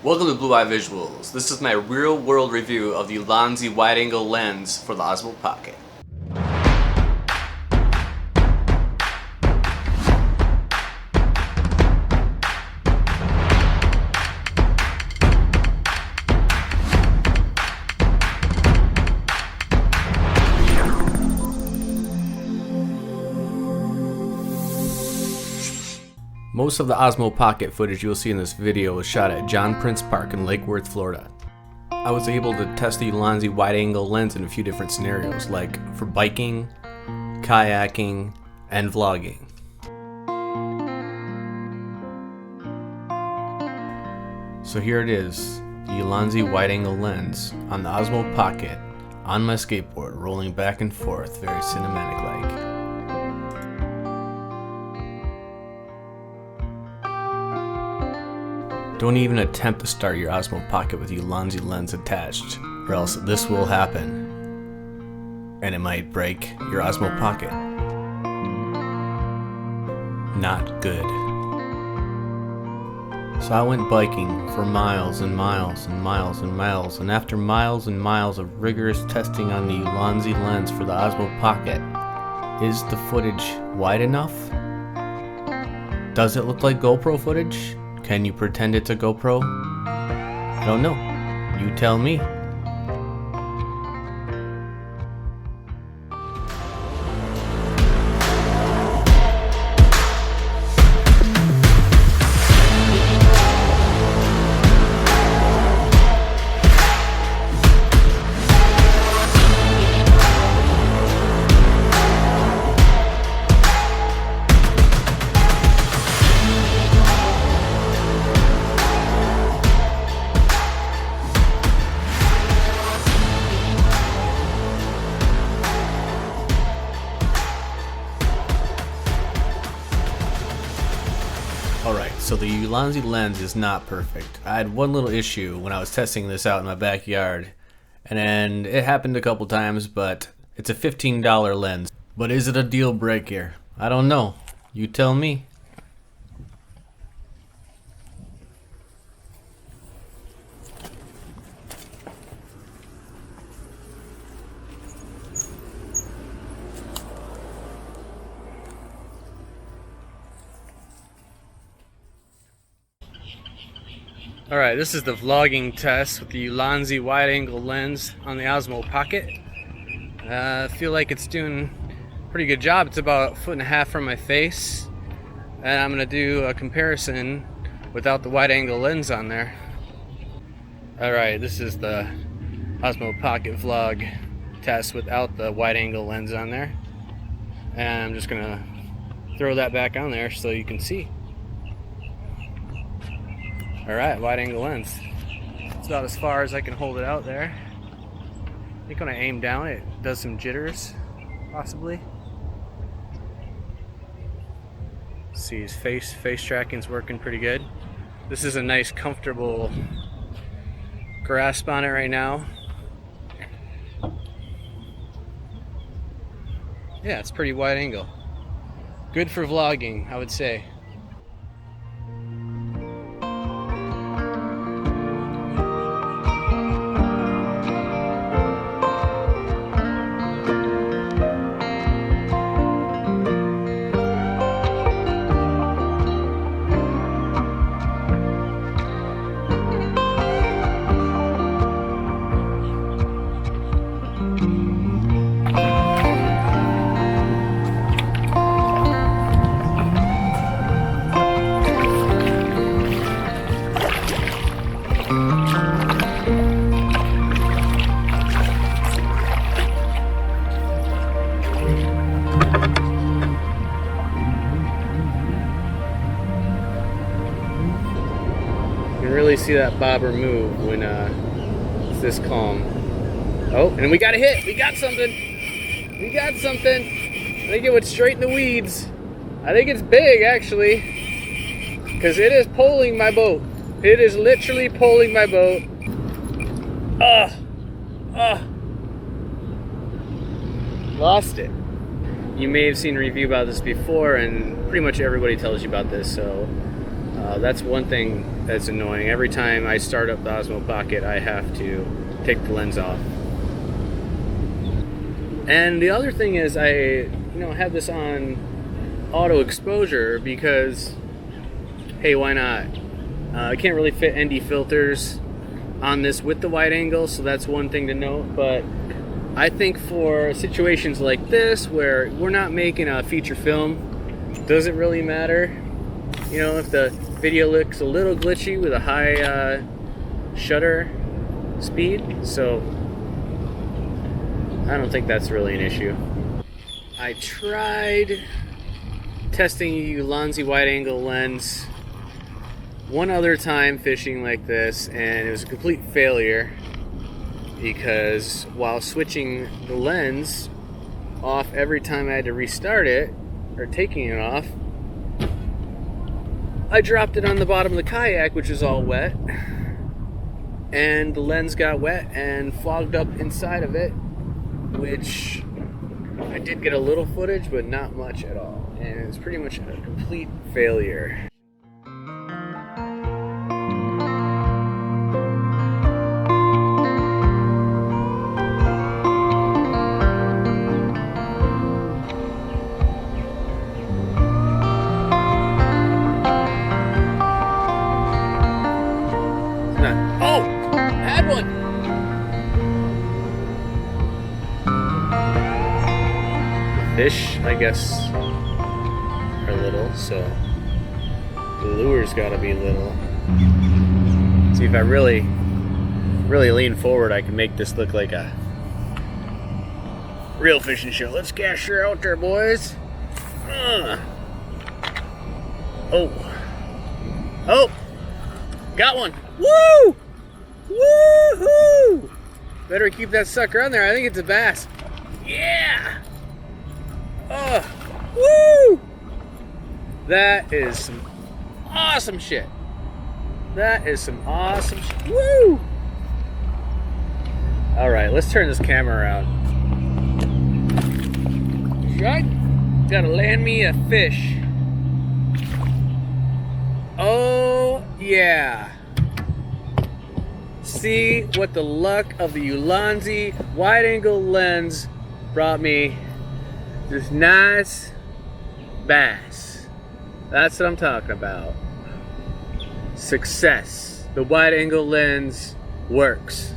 Welcome to Blue Eye Visuals. This is my real-world review of the Ulanzi wide-angle lens for the Osmo Pocket. Most of the Osmo Pocket footage you will see in this video was shot at John Prince Park in Lake Worth, Florida. I was able to test the Ulanzi wide-angle lens in a few different scenarios, like for biking, kayaking, and vlogging. So here it is, the Ulanzi wide-angle lens on the Osmo Pocket on my skateboard, rolling back and forth, very cinematic-like. Don't even attempt to start your Osmo Pocket with the Ulanzi lens attached, or else this will happen, and it might break your Osmo Pocket. Not good. So I went biking for miles and miles and miles and miles, and after miles and miles of rigorous testing on the Ulanzi lens for the Osmo Pocket, is the footage wide enough? Does it look like GoPro footage? Can you pretend it's a GoPro? I don't know. You tell me. Alright, so the Ulanzi lens is not perfect. I had one little issue when I was testing this out in my backyard, and it happened a couple times, but it's a $15 lens. But is it a deal breaker? I don't know. You tell me. Alright, this is the vlogging test with the Ulanzi wide-angle lens on the Osmo Pocket. I feel like it's doing a pretty good job. It's about 1.5 feet from my face. And I'm going to do a comparison without the wide-angle lens on there. Alright, this is the Osmo Pocket vlog test without the wide-angle lens on there. And I'm just going to throw that back on there so you can see. Alright, wide angle lens. It's about as far as I can hold it out there. I think when I aim down it does some jitters, possibly. See, his face tracking's working pretty good. This is a nice comfortable grasp on it right now. Yeah, it's pretty wide angle. Good for vlogging, I would say. You can really see that bobber move when it's this calm. Oh, and we got a hit. We got something. We got something. I think it went straight in the weeds. I think it's big, actually, because it is pulling my boat. It is literally pulling my boat. Lost it. You may have seen a review about this before, and pretty much everybody tells you about this, so That's one thing that's annoying. Every time I start up the Osmo Pocket, I have to take the lens off. And the other thing is I have this on auto exposure because, hey, why not? I can't really fit ND filters on this with the wide angle, so that's one thing to note. But I think for situations like this where we're not making a feature film, doesn't really matter. If the video looks a little glitchy with a high shutter speed, so I don't think that's really an issue. I tried testing a Ulanzi wide-angle lens one other time fishing like this, and it was a complete failure because while switching the lens off every time I had to restart it, or taking it off, I dropped it on the bottom of the kayak, which is all wet, and the lens got wet and fogged up inside of it, which I did get a little footage, but not much at all, and it's pretty much a complete failure. Oh, had one. Fish, I guess, are little, so the lure's got to be little. See, if I really lean forward, I can make this look like a real fishing show. Let's cast her out there, boys. Oh, got one. Woo! Woohoo! Better keep that sucker on there. I think it's a bass. Yeah! Woo! That is some awesome shit. That is some awesome shit. Woo! Alright, let's turn this camera around. Right? Gotta land me a fish. Oh, yeah. See what the luck of the Ulanzi wide-angle lens brought me. This nice bass. That's what I'm talking about. Success. The wide-angle lens works.